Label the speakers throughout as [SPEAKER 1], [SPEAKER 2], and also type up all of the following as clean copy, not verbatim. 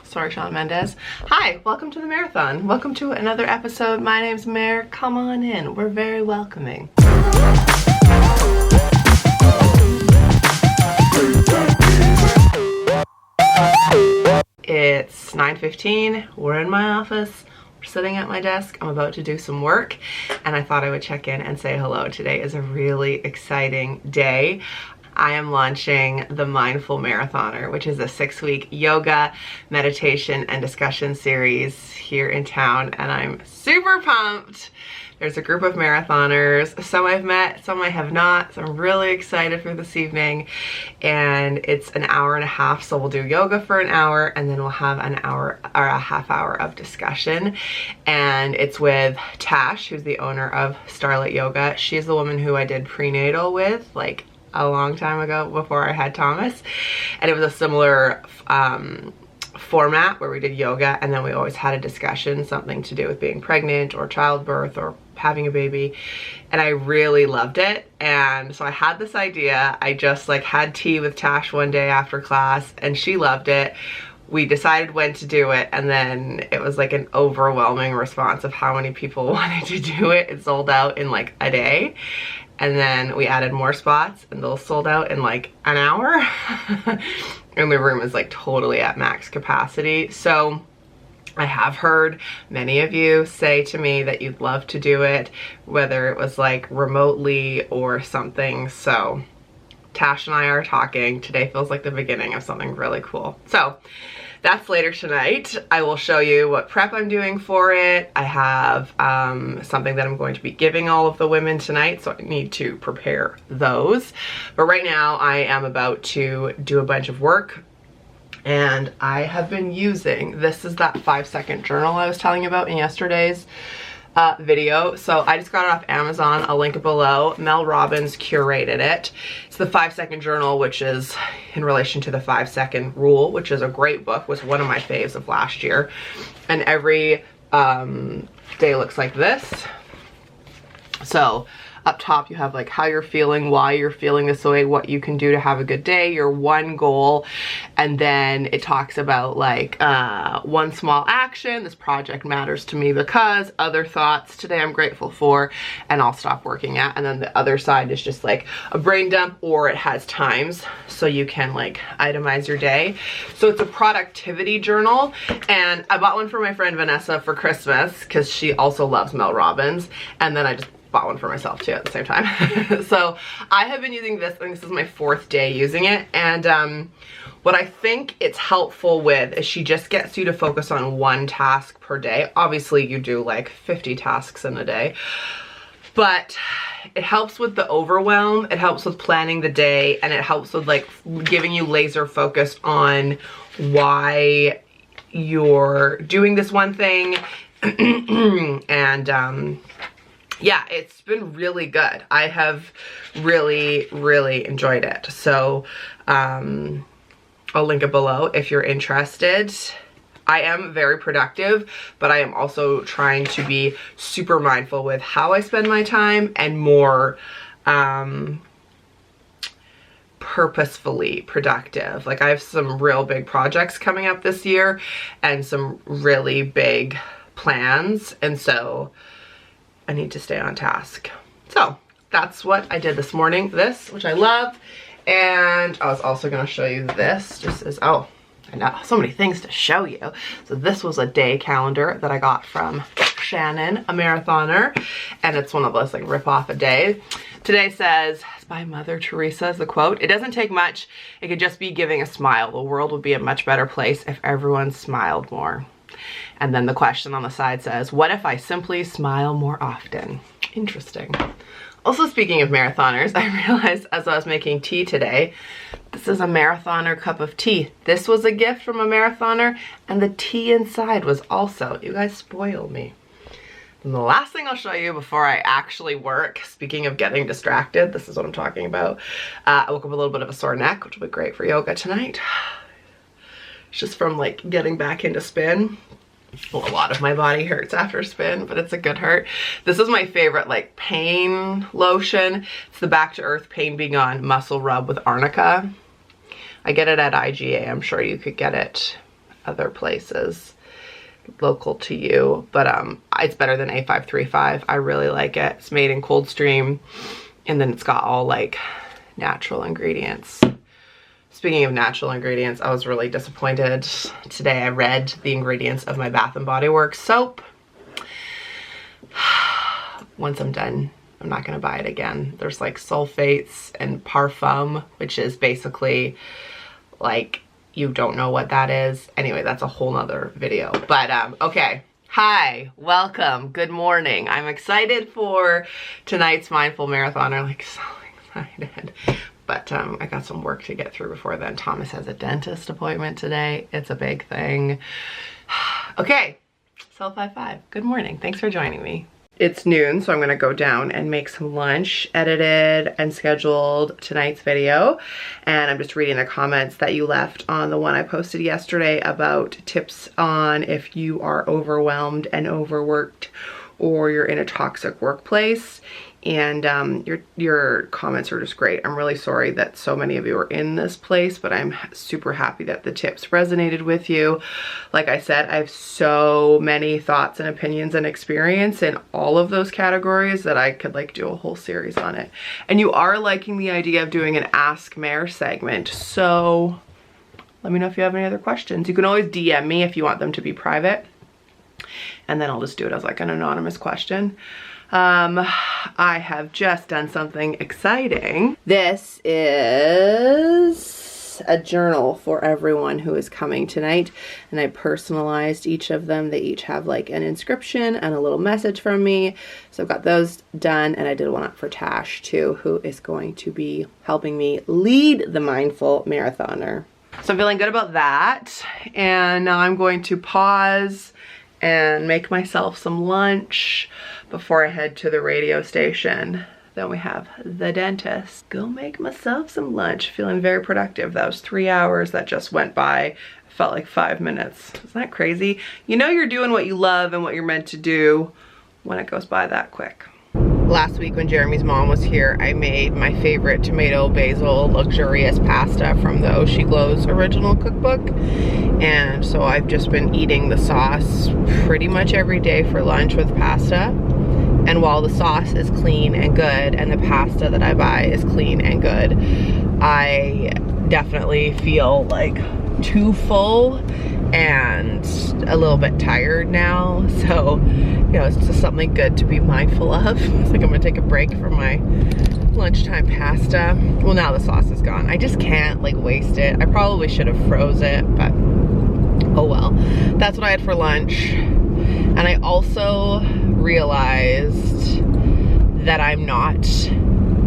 [SPEAKER 1] Sorry, Shawn Mendes. Hi, welcome to the Mareathon. Welcome to another episode. My name's Mare. Come on in. We're very welcoming. It's 9:15. We're in my office. We're sitting at my desk. I'm about to do some work, and I thought I would check in and say hello. Today is a really exciting day. I am launching the Mindful Mareathoner, which is a 6-week yoga, meditation, and discussion series here in town, and I'm super pumped. There's a group of marathoners. Some I've met, some I have not, so I'm really excited for this evening. And it's an hour and a half, so we'll do yoga for an hour, and then we'll have an hour or a half hour of discussion. And it's with Tash, who's the owner of Starlight Yoga. She's the woman who I did prenatal with, like, a long time ago before I had Thomas, and it was a similar format where we did yoga and then we always had a discussion, something to do with being pregnant or childbirth or having a baby, and I really loved it. And so I had this idea. I just like had tea with Tash one day after class and she loved it. We decided when to do it, and then it was like an overwhelming response of how many people wanted to do it. It sold out in like a day. And then we added more spots and those sold out in like an hour. And the room is like totally at max capacity. So I have heard many of you say to me that you'd love to do it, whether it was like remotely or something. So Tash and I are talking. Today feels like the beginning of something really cool. So that's later tonight. I will show you what prep I'm doing for it. I have something that I'm going to be giving all of the women tonight, so I need to prepare those. But right now I am about to do a bunch of work, and I have been using, this is that 5-second journal I was telling you about in yesterday's video. So I just got it off Amazon. I'll link it below. Mel Robbins curated it. It's the 5-second journal, which is in relation to the 5-second rule, which is a great book, was one of my faves of last year. And every day looks like this. So up top you have like how you're feeling, why you're feeling this way, what you can do to have a good day, your one goal, and then it talks about like one small action, this project matters to me because, other thoughts today I'm grateful for, and I'll stop working at. And then the other side is just like a brain dump, or it has times so you can like itemize your day. So it's a productivity journal, and I bought one for my friend Vanessa for Christmas because she also loves Mel Robbins, and then I just bought one for myself too at the same time. So I have been using this, and this is my 4th day using it. And what I think it's helpful with is she just gets you to focus on one task per day. Obviously you do like 50 tasks in a day, but it helps with the overwhelm, it helps with planning the day, and it helps with like giving you laser focus on why you're doing this one thing. And yeah, it's been really good. I have really, really enjoyed it. So I'll link it below if you're interested. I am very productive, but I am also trying to be super mindful with how I spend my time, and more purposefully productive. Like I have some real big projects coming up this year and some really big plans, and so I need to stay on task. So that's what I did this morning. This, which I love. And I was also gonna show you this, just as, oh, I know, so many things to show you. So this was a day calendar that I got from Shannon, a marathoner. And it's one of those like rip off a day. Today says, it's by Mother Teresa is the quote. It doesn't take much. It could just be giving a smile. The world would be a much better place if everyone smiled more. And then the question on the side says, what if I simply smile more often? Interesting. Also, speaking of marathoners, I realized as I was making tea today, this is a marathoner cup of tea. This was a gift from a marathoner, and the tea inside was also. You guys spoiled me. And the last thing I'll show you before I actually work, speaking of getting distracted, this is what I'm talking about. I woke up with a little bit of a sore neck, which will be great for yoga tonight. It's just from like getting back into spin. Well, a lot of my body hurts after spin, but it's a good hurt. This is my favorite like pain lotion. It's the Back to Earth Pain Be Gone Muscle Rub with Arnica. I get it at IGA. I'm sure you could get it other places local to you, but it's better than A535. I really like it. It's made in Coldstream, and then it's got all like natural ingredients. Speaking of natural ingredients, I was really disappointed. Today I read the ingredients of my Bath & Body Works soap. Once I'm done, I'm not gonna buy it again. There's like sulfates and parfum, which is basically like, you don't know what that is. Anyway, that's a whole nother video. But okay. Hi, welcome, good morning. I'm excited for tonight's Mindful Marathon. I'm like so excited. But I got some work to get through before then. Thomas has a dentist appointment today. It's a big thing. Okay, Self-High-Five. Good morning. Thanks for joining me. It's noon, so I'm gonna go down and make some lunch, edited and scheduled tonight's video. And I'm just reading the comments that you left on the one I posted yesterday about tips on if you are overwhelmed and overworked or you're in a toxic workplace. And your comments are just great. I'm really sorry that so many of you are in this place, but I'm super happy that the tips resonated with you. Like I said, I have so many thoughts and opinions and experience in all of those categories that I could like do a whole series on it. And you are liking the idea of doing an Ask Mare segment, so let me know if you have any other questions. You can always DM me if you want them to be private, and then I'll just do it as like an anonymous question. I have just done something exciting. This is a journal for everyone who is coming tonight, and I personalized each of them. They each have like an inscription and a little message from me. So I've got those done, and I did one up for Tash too, who is going to be helping me lead the Mindful Marathoner. So I'm feeling good about that, and now I'm going to pause and make myself some lunch before I head to the radio station. Then we have the dentist. Go make myself some lunch. Feeling very productive. That was 3 hours that just went by. It felt like 5 minutes. Isn't that crazy? You know you're doing what you love and what you're meant to do when it goes by that quick. Last week when Jeremy's mom was here, I made my favorite tomato basil luxurious pasta from the Oshi Glow's original cookbook. And so I've just been eating the sauce pretty much every day for lunch with pasta. And while the sauce is clean and good and the pasta that I buy is clean and good, I definitely feel like too full and a little bit tired now. So, you know, it's just something good to be mindful of. It's like I'm gonna take a break from my lunchtime pasta. Well, now the sauce is gone. I just can't like waste it. I probably should have froze it, but oh well. That's what I had for lunch. And I also realized that I'm not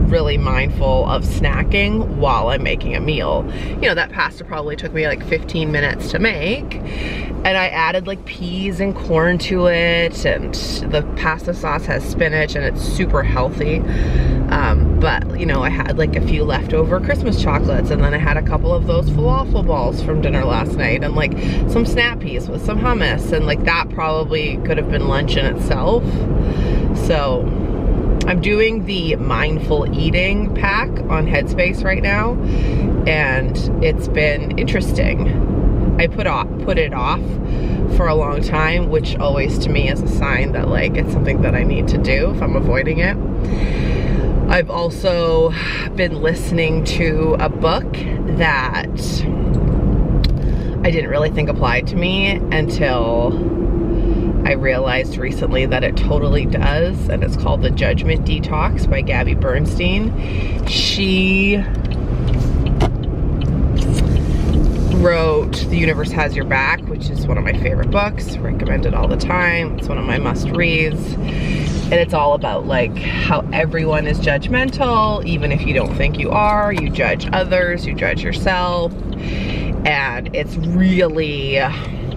[SPEAKER 1] really mindful of snacking while I'm making a meal. You know, that pasta probably took me like 15 minutes to make, and I added like peas and corn to it, and the pasta sauce has spinach and it's super healthy. But you know, I had like a few leftover Christmas chocolates, and then I had a couple of those falafel balls from dinner last night, and like some snap peas with some hummus, and like that probably could have been lunch in itself. So I'm doing the mindful eating pack on Headspace right now, and it's been interesting. I put it off for a long time, which always to me is a sign that like it's something that I need to do if I'm avoiding it. I've also been listening to a book that I didn't really think applied to me until I realized recently that it totally does, and it's called The Judgment Detox by Gabby Bernstein. She wrote The Universe Has Your Back, which is one of my favorite books, recommend it all the time. It's one of my must-reads. And it's all about like how everyone is judgmental, even if you don't think you are. You judge others, you judge yourself. And it's really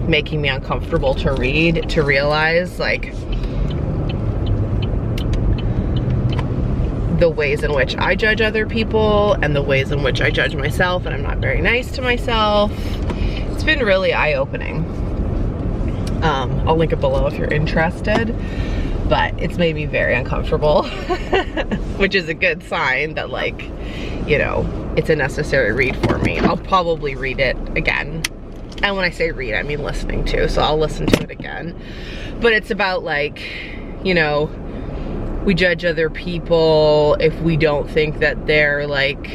[SPEAKER 1] making me uncomfortable to read, to realize like the ways in which I judge other people and the ways in which I judge myself, and I'm not very nice to myself. It's been really eye-opening. I'll link it below if you're interested, but it's made me very uncomfortable, which is a good sign that, like, you know, it's a necessary read for me. I'll probably read it again. And when I say read, I mean listening to, so I'll listen to it again. But it's about, like, you know, we judge other people if we don't think that they're, like,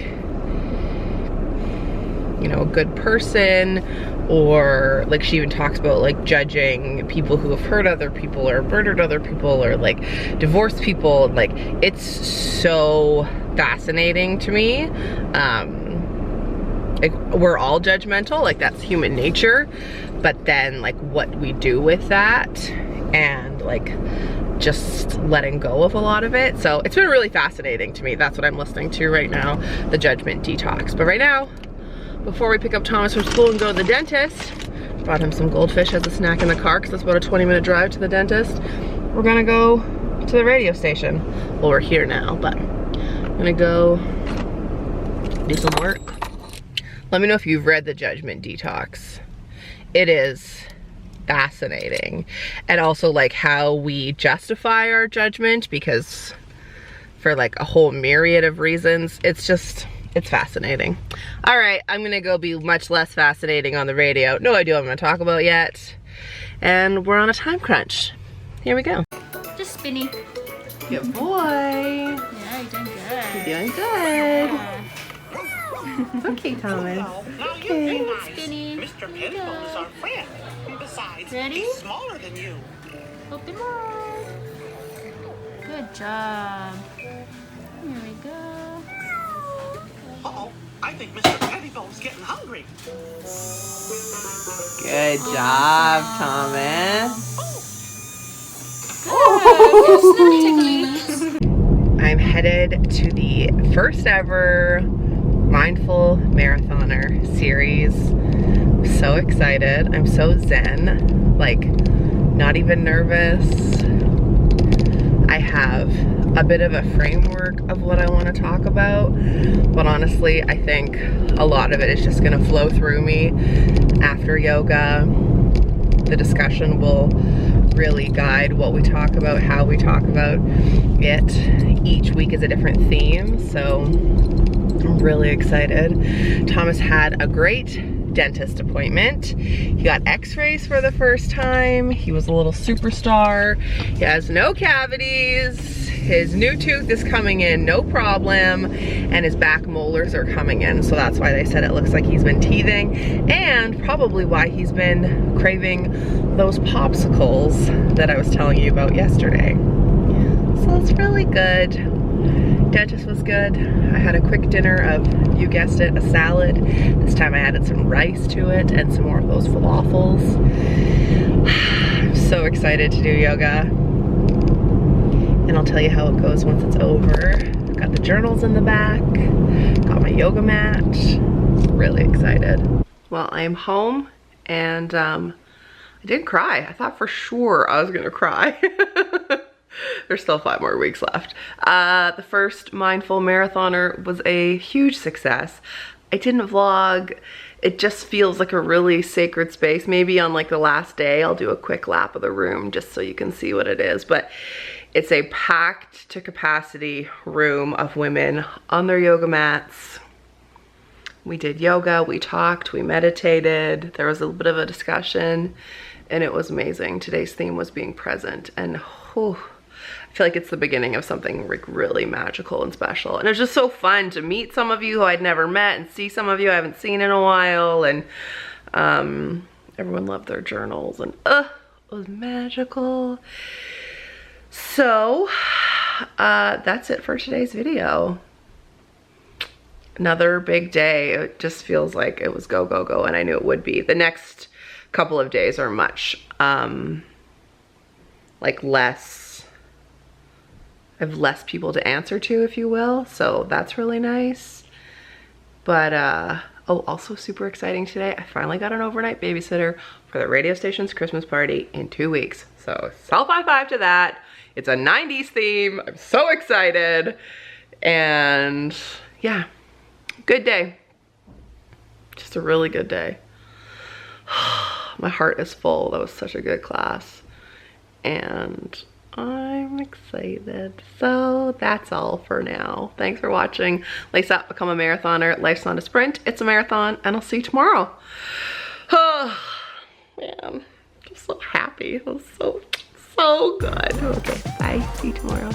[SPEAKER 1] you know, a good person, or like she even talks about like judging people who have hurt other people or murdered other people or like divorced people. Like, it's so fascinating to me. Like, we're all judgmental, like that's human nature, but then like what we do with that and like just letting go of a lot of it. So it's been really fascinating to me. That's what I'm listening to right now, the Judgment Detox. But right now, before we pick up Thomas from school and go to the dentist, brought him some goldfish as a snack in the car because it's about a 20-minute drive to the dentist. We're gonna go to the radio station. Well, we're here now, but I'm gonna go do some work. Let me know if you've read the Judgment Detox. It is fascinating. And also like how we justify our judgment, because for like a whole myriad of reasons, it's fascinating. All right, I'm gonna go be much less fascinating on the radio. No idea what I'm gonna talk about yet. And we're on a time crunch. Here we go.
[SPEAKER 2] Just spinny.
[SPEAKER 1] Good boy.
[SPEAKER 2] Yeah, you're doing good.
[SPEAKER 1] You're doing good.
[SPEAKER 2] Yeah.
[SPEAKER 1] It's okay, Thomas.
[SPEAKER 2] Okay. Spinny.
[SPEAKER 3] Mr. Pettibone is our friend. Besides,
[SPEAKER 2] Ready?
[SPEAKER 3] he's smaller than you.
[SPEAKER 2] Open wide. Good job. Here we go.
[SPEAKER 3] Uh-oh, I think Mr. Pettibone's getting hungry.
[SPEAKER 1] Good job, Thomas.
[SPEAKER 2] Good.
[SPEAKER 1] I'm headed to the first ever Mindful Marathoner series. I'm so excited. I'm so zen, like not even nervous. I have a bit of a framework of what I want to talk about, but honestly, I think a lot of it is just going to flow through me after yoga. The discussion will really guide what we talk about, how we talk about it. Each week is a different theme, so I'm really excited. Thomas had a great dentist appointment. He got x-rays for the first time. He was a little superstar. He has no cavities. His new tooth is coming in, no problem. And his back molars are coming in. So that's why they said it looks like he's been teething, and probably why he's been craving those popsicles that I was telling you about yesterday. So it's really good. Dentist was good. I had a quick dinner of, you guessed it, a salad. This time I added some rice to it and some more of those falafels. I'm so excited to do yoga. And I'll tell you how it goes once it's over. I've got the journals in the back, got my yoga mat. Really excited. Well, I am home and I did cry. I thought for sure I was gonna cry. There's still 5 more weeks left. The first Mindful Marathoner was a huge success. I didn't vlog. It just feels like a really sacred space. Maybe on like the last day, I'll do a quick lap of the room just so you can see what it is. But it's a packed to capacity room of women on their yoga mats. We did yoga, we talked, we meditated. There was a little bit of a discussion and it was amazing. Today's theme was being present, and I feel like it's the beginning of something like really magical and special. And it was just so fun to meet some of you who I'd never met and see some of you I haven't seen in a while. And everyone loved their journals and it was magical. So that's it for today's video. Another big day. It just feels like it was go, go, go, and I knew it would be. The next couple of days are much like less, I have less people to answer to, if you will, so that's really nice. But oh, also super exciting today, I finally got an overnight babysitter for the radio station's Christmas party in 2 weeks. So self high five to that. It's a 90s theme. I'm so excited. And yeah, good day. Just a really good day. my heart is full. That was such a good class. And I'm excited. So that's all for now. Thanks for watching. Lace up, become a marathoner. Life's not a sprint, it's a marathon, and I'll see you tomorrow. Oh, man, I'm so happy. It was so good. Okay, bye. See you tomorrow.